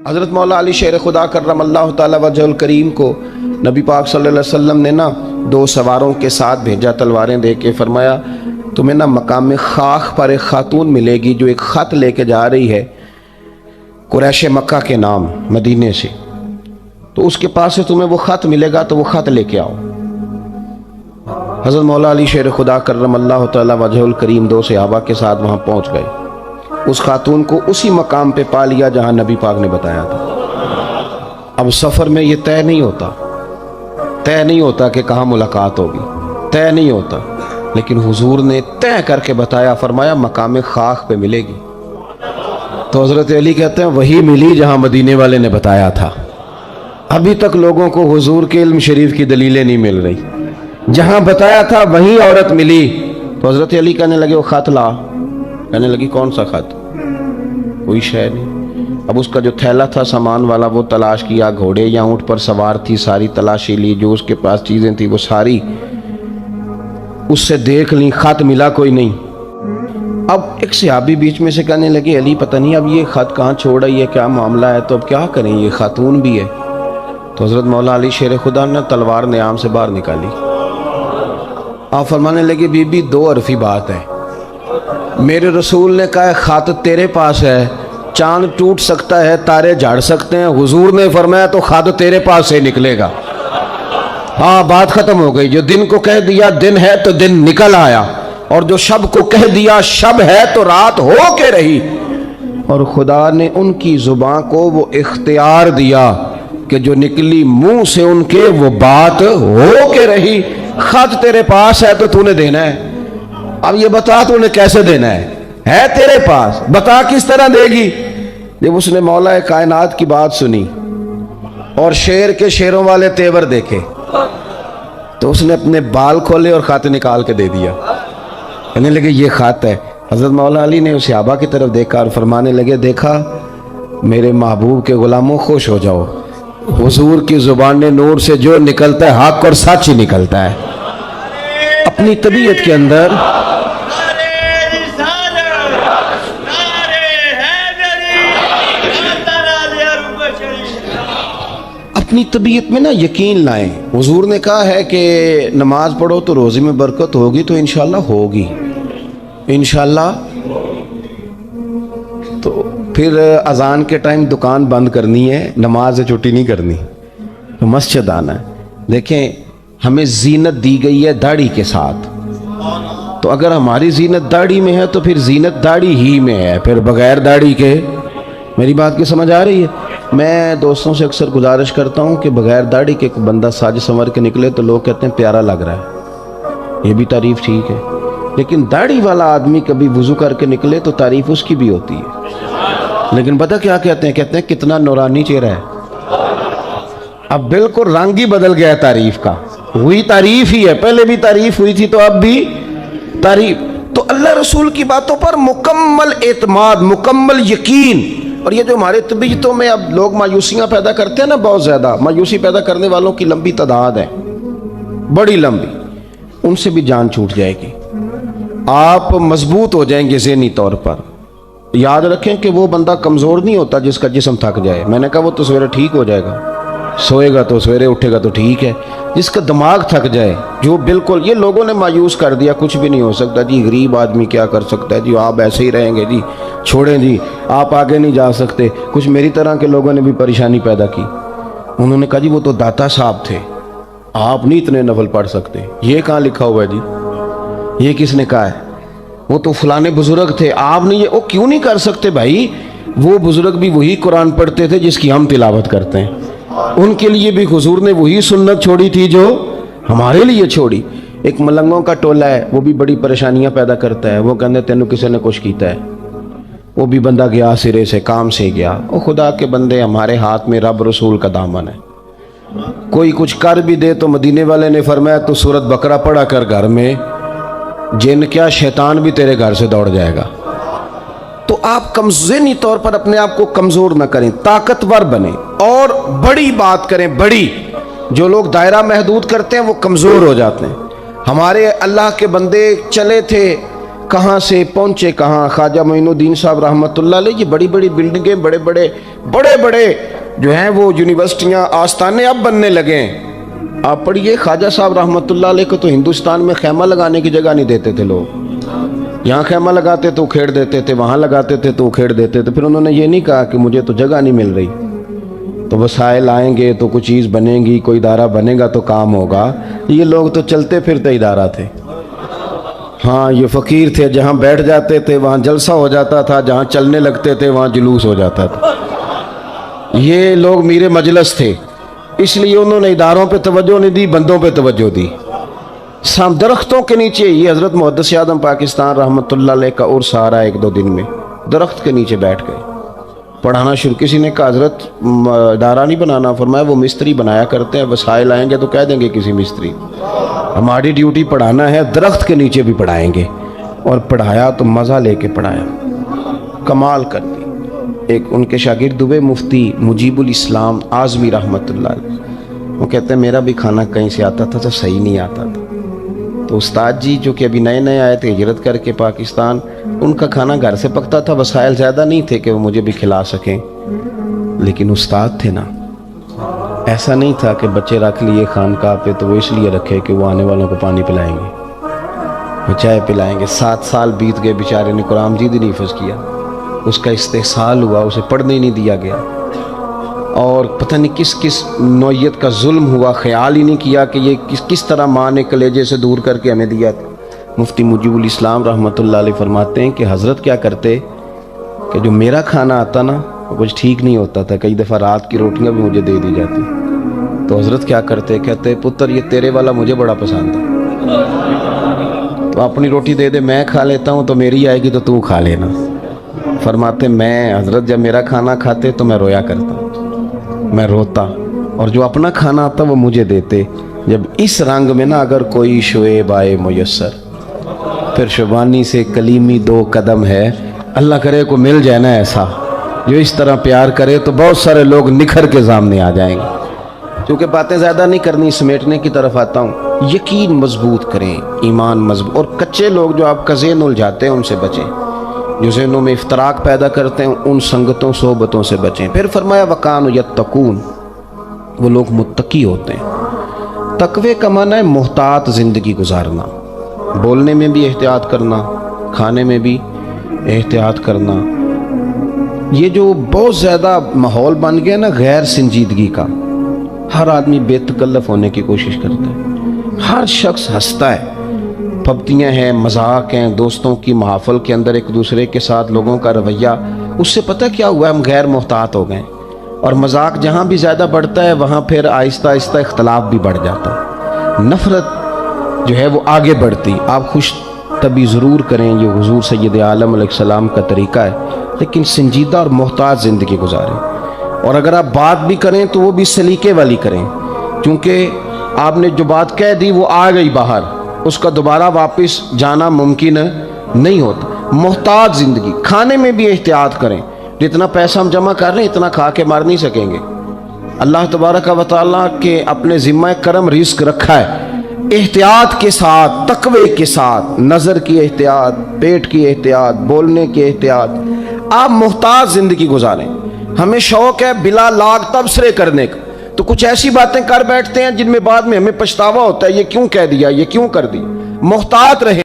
حضرت مولا علی شیر خدا کرم اللہ تعالی وجہ الکریم کو نبی پاک صلی اللہ علیہ وسلم نے نا 2 سواروں کے ساتھ بھیجا، تلواریں دے کے، فرمایا تمہیں نا مقام خاخ پر ایک خاتون ملے گی جو ایک خط لے کے جا رہی ہے قریش مکہ کے نام مدینے سے، تو اس کے پاس سے تمہیں وہ خط ملے گا تو وہ خط لے کے آؤ۔ حضرت مولا علی شیر خدا کرم اللہ تعالی وجہ الکریم 2 صحابہ کے ساتھ وہاں پہنچ گئے، اس خاتون کو اسی مقام پہ پا لیا جہاں نبی پاک نے بتایا تھا۔ اب سفر میں یہ طے نہیں ہوتا کہ کہاں ملاقات ہوگی، طے نہیں ہوتا، لیکن حضور نے طے کر کے بتایا، فرمایا مقام خاخ پہ ملے گی۔ تو حضرت علی کہتے ہیں وہی ملی جہاں مدینے والے نے بتایا تھا۔ ابھی تک لوگوں کو حضور کے علم شریف کی دلیلیں نہیں مل رہی، جہاں بتایا تھا وہیں عورت ملی۔ تو حضرت علی کہنے لگے وہ خط لا، کہنے لگی کون سا خط؟ کوئی شے نہیں۔ اب اس کا جو تھیلا تھا سامان والا وہ تلاش کیا، گھوڑے یا اونٹ پر سوار تھی، ساری تلاشی لی، جو اس کے پاس چیزیں تھی وہ ساری اس سے دیکھ لی، خط ملا کوئی نہیں۔ اب ایک صحابی بیچ میں سے کہنے لگے علی پتہ نہیں اب یہ خط کہاں چھوڑ رہی ہے، کیا معاملہ ہے، تو اب کیا کریں، یہ خاتون بھی ہے۔ تو حضرت مولا علی شیر خدا نے تلوار نیام سے باہر نکالی، آپ فرمانے لگے بی بی 2 حرفی بات ہے، میرے رسول نے کہا خط تیرے پاس ہے، چاند ٹوٹ سکتا ہے، تارے جھاڑ سکتے ہیں، حضور نے فرمایا تو خط تیرے پاس سے نکلے گا۔ ہاں بات ختم ہو گئی، جو دن کو کہہ دیا دن ہے تو دن نکل آیا، اور جو شب کو کہہ دیا شب ہے تو رات ہو کے رہی، اور خدا نے ان کی زبان کو وہ اختیار دیا کہ جو نکلی منہ سے ان کے وہ بات ہو کے رہی۔ خط تیرے پاس ہے تو تو نے دینا ہے، اب یہ بتا تو نے کیسے دینا ہے تیرے پاس، بتا کس طرح دے گی۔ جب اس نے مولا کائنات کی بات سنی اور شیر کے شیروں والے تیور دیکھے تو اس نے اپنے بال کھولے اور خط نکال کے دے دیا، کہنے لگے یہ خط ہے۔ حضرت مولا علی نے اس صحابہ کی طرف دیکھا اور فرمانے لگے دیکھا میرے محبوب کے غلاموں خوش ہو جاؤ، حضور کی زبان نور سے جو نکلتا ہے حق اور سچ ہی نکلتا ہے۔ اپنی طبیعت کے اندر اپنی طبیعت میں نا یقین لائیں۔ حضور نے کہا ہے کہ نماز پڑھو تو روزی میں برکت ہوگی، تو انشاءاللہ ہوگی، انشاءاللہ۔ تو پھر اذان کے ٹائم دکان بند کرنی ہے، نماز سے چھٹی نہیں کرنی، تو مسجد آنا ہے۔ دیکھیں ہمیں زینت دی گئی ہے داڑھی کے ساتھ، تو اگر ہماری زینت داڑھی میں ہے تو پھر زینت داڑھی ہی میں ہے، پھر بغیر داڑھی کے۔ میری بات کی سمجھ آ رہی ہے؟ میں دوستوں سے اکثر گزارش کرتا ہوں کہ بغیر داڑھی کے ایک بندہ ساج سنور کے نکلے تو لوگ کہتے ہیں پیارا لگ رہا ہے، یہ بھی تعریف ٹھیک ہے، لیکن داڑھی والا آدمی کبھی وضو کر کے نکلے تو تعریف اس کی بھی ہوتی ہے، لیکن پتہ کیا کہتے ہیں کتنا نورانی چہرہ ہے۔ اب بالکل رنگ ہی بدل گیا ہے تعریف کا، وہی تعریف ہی ہے، پہلے بھی تعریف ہوئی تھی تو اب بھی تعریف۔ تو اللہ رسول کی باتوں پر مکمل اعتماد، مکمل یقین۔ اور یہ جو ہمارے طبیعتوں میں اب لوگ مایوسیاں پیدا کرتے ہیں نا، بہت زیادہ مایوسی پیدا کرنے والوں کی لمبی تعداد ہے، بڑی لمبی، ان سے بھی جان چھوٹ جائے گی، آپ مضبوط ہو جائیں گے ذہنی طور پر۔ یاد رکھیں کہ وہ بندہ کمزور نہیں ہوتا جس کا جسم تھک جائے، میں نے کہا وہ تو سویرے ٹھیک ہو جائے گا، سوئے گا تو سویرے اٹھے گا تو ٹھیک ہے۔ جس کا دماغ تھک جائے، جو بالکل یہ لوگوں نے مایوس کر دیا، کچھ بھی نہیں ہو سکتا جی، غریب آدمی کیا کر سکتا ہے جی، آپ ایسے ہی رہیں گے جی، چھوڑیں جی، آپ آگے نہیں جا سکتے۔ کچھ میری طرح کے لوگوں نے بھی پریشانی پیدا کی، انہوں نے کہا جی وہ تو داتا صاحب تھے، آپ نہیں اتنے نفل پڑھ سکتے۔ یہ کہاں لکھا ہوا ہے جی؟ یہ کس نے کہا ہے؟ وہ تو فلانے بزرگ تھے، آپ نہیں، وہ کیوں نہیں کر سکتے بھائی؟ وہ بزرگ بھی وہی قرآن پڑھتے تھے جس کی ہم تلاوت کرتے ہیں، ان کے لیے بھی حضور نے وہی سنت چھوڑی تھی جو ہمارے لیے چھوڑی۔ ایک ملنگوں کا ٹولہ ہے، وہ بھی بڑی پریشانیاں پیدا کرتا ہے، وہ کہتے ہیں تینوں کسی نے کچھ کیتا ہے، وہ بھی بندہ گیا سرے سے، کام سے گیا۔ وہ خدا کے بندے، ہمارے ہاتھ میں رب رسول کا دامن ہے، کوئی کچھ کر بھی دے تو مدینے والے نے فرمایا تو سورت بقرہ پڑھا کر گھر میں، جن کیا شیطان بھی تیرے گھر سے دوڑ جائے گا۔ تو آپ ذہنی طور پر اپنے آپ کو کمزور نہ کریں، طاقتور بنیں اور بڑی بات کریں، بڑی۔ جو لوگ دائرہ محدود کرتے ہیں وہ کمزور ہو جاتے ہیں۔ ہمارے اللہ کے بندے چلے تھے کہاں سے پہنچے کہاں. خواجہ معین الدین صاحب رحمۃ اللہ علیہ، یہ بڑی بڑی بلڈنگیں، بڑے بڑے جو ہیں وہ یونیورسٹیاں، آستانے اب بننے لگے ہیں. آپ پڑھیے خواجہ صاحب رحمۃ اللہ علیہ کو تو ہندوستان میں خیمہ لگانے کی جگہ نہیں دیتے تھے لوگ. یہاں خیمہ لگاتے تو اکھیڑ دیتے تھے، وہاں لگاتے تھے تو اکھیڑ دیتے تھے. پھر انہوں نے یہ نہیں کہا کہ مجھے تو جگہ نہیں مل رہی، تو وسائل آئیں گے تو کچھ چیز بنے گی، کوئی ادارہ بنے گا تو کام ہوگا. یہ لوگ تو چلتے پھرتے ادارہ تھے. ہاں یہ فقیر تھے، جہاں بیٹھ جاتے تھے وہاں جلسہ ہو جاتا تھا، جہاں چلنے لگتے تھے وہاں جلوس ہو جاتا تھا. یہ لوگ میرے مجلس تھے، اس لیے انہوں نے اداروں پہ توجہ نہیں دی، بندوں پہ توجہ دی. درختوں کے نیچے، یہ حضرت محدث اعظم پاکستان رحمۃ اللہ علیہ کا عرس آ رہا ہے 1-2 دن میں، درخت کے نیچے بیٹھ گئے پڑھانا شروع. کسی نے کہا حضرت ادارہ نہیں بنانا، فرمایا وہ مستری بنایا کرتے ہیں، وسائل آئیں گے تو کہہ دیں گے کسی مستری. ہماری ڈیوٹی پڑھانا ہے، درخت کے نیچے بھی پڑھائیں گے. اور پڑھایا تو مزہ لے کے پڑھایا، کمال کر دی. ایک ان کے شاگرد ہوئے مفتی مجیب الاسلام اعظمی رحمۃ اللہ علیہ، وہ کہتے ہیں میرا بھی کھانا کہیں سے آتا تھا تو صحیح نہیں آتا تھا. تو استاد جی جو کہ ابھی نئے آئے تھے ہجرت کر کے پاکستان، ان کا کھانا گھر سے پکتا تھا، وسائل زیادہ نہیں تھے کہ وہ مجھے بھی کھلا سکیں. لیکن استاد تھے نا، ایسا نہیں تھا کہ بچے رکھ لیے خانقاہ پہ تو وہ اس لیے رکھے کہ وہ آنے والوں کو پانی پلائیں گے، وہ چائے پلائیں گے. 7 سال بیت گئے، بیچارے نے قرآن مجید نہیں حفظ کیا، اس کا استحصال ہوا، اسے پڑھنے ہی نہیں دیا گیا. اور پتہ نہیں کس نوعیت کا ظلم ہوا، خیال ہی نہیں کیا کہ یہ کس طرح ماں نے کلیجے سے دور کر کے ہمیں دیا تھا. مفتی مجیب الاسلام رحمۃ اللہ علیہ فرماتے ہیں کہ حضرت کیا کرتے کہ جو میرا کھانا آتا نا وہ کچھ ٹھیک نہیں ہوتا تھا، کئی دفعہ رات کی روٹیاں بھی مجھے دے دی جاتی. تو حضرت کیا کرتے، کہتے پتر یہ تیرے والا مجھے بڑا پسند ہے، تو اپنی روٹی دے دے، میں کھا لیتا ہوں، تو میری آئے گی تو تو کھا لینا. فرماتے میں حضرت جب میرا کھانا کھاتے تو میں رویا کرتا، میں روتا، اور جو اپنا کھانا آتا وہ مجھے دیتے. جب اس رنگ میں نا اگر کوئی شعیب آئے میسر، پھر شبانی سے کلیمی 2 قدم ہے. اللہ کرے کو مل جائے نا ایسا جو اس طرح پیار کرے تو بہت سارے لوگ نکھر کے سامنے آ جائیں گے. کیونکہ باتیں زیادہ نہیں کرنی، سمیٹنے کی طرف آتا ہوں. یقین مضبوط کریں، ایمان مضبوط. اور کچے لوگ جو آپ کا ذہن الجھاتے ہیں ان سے بچیں، جو ذہنوں میں افتراق پیدا کرتے ہیں ان سنگتوں صحبتوں سے بچیں. پھر فرمایا وَقَانُوا يَتَّقُونَ، وہ لوگ متقی ہوتے ہیں. تقوی کا معنی ہے محتاط زندگی گزارنا، بولنے میں بھی احتیاط کرنا، کھانے میں بھی احتیاط کرنا. یہ جو بہت زیادہ ماحول بن گیا نا غیر سنجیدگی کا، ہر آدمی بے تکلف ہونے کی کوشش کرتا ہے، ہر شخص ہنستا ہے، پھپتیاں ہیں، مذاق ہیں، دوستوں کی محافل کے اندر ایک دوسرے کے ساتھ لوگوں کا رویہ، اس سے پتہ کیا ہوا ہے، ہم غیر محتاط ہو گئے. اور مذاق جہاں بھی زیادہ بڑھتا ہے وہاں پھر آہستہ آہستہ اختلاف بھی بڑھ جاتا ہے، نفرت جو ہے وہ آگے بڑھتی. آپ خوش طبی ضرور کریں، یہ حضور سید عالم علیہ السلام کا طریقہ ہے، لیکن سنجیدہ اور محتاط زندگی گزاریں. اور اگر آپ بات بھی کریں تو وہ بھی سلیقے والی کریں، کیونکہ آپ نے جو بات کہہ دی وہ آ گئی باہر، اس کا دوبارہ واپس جانا ممکن نہیں ہوتا. محتاط زندگی. کھانے میں بھی احتیاط کریں، جتنا پیسہ ہم جمع کر رہے ہیں اتنا کھا کے مار نہیں سکیں گے. اللہ تبارک و تعالیٰ کے اپنے ذمہ کرم رزق رکھا ہے، احتیاط کے ساتھ، تقوی کے ساتھ، نظر کی احتیاط، پیٹ کی احتیاط، بولنے کی احتیاط. آپ محتاط زندگی گزاریں. ہمیں شوق ہے بلا لاگ تبصرے کرنے کا، تو کچھ ایسی باتیں کر بیٹھتے ہیں جن میں بعد میں ہمیں پچھتاوا ہوتا ہے، یہ کیوں کہہ دیا، یہ کیوں کر دی. محتاط رہیں.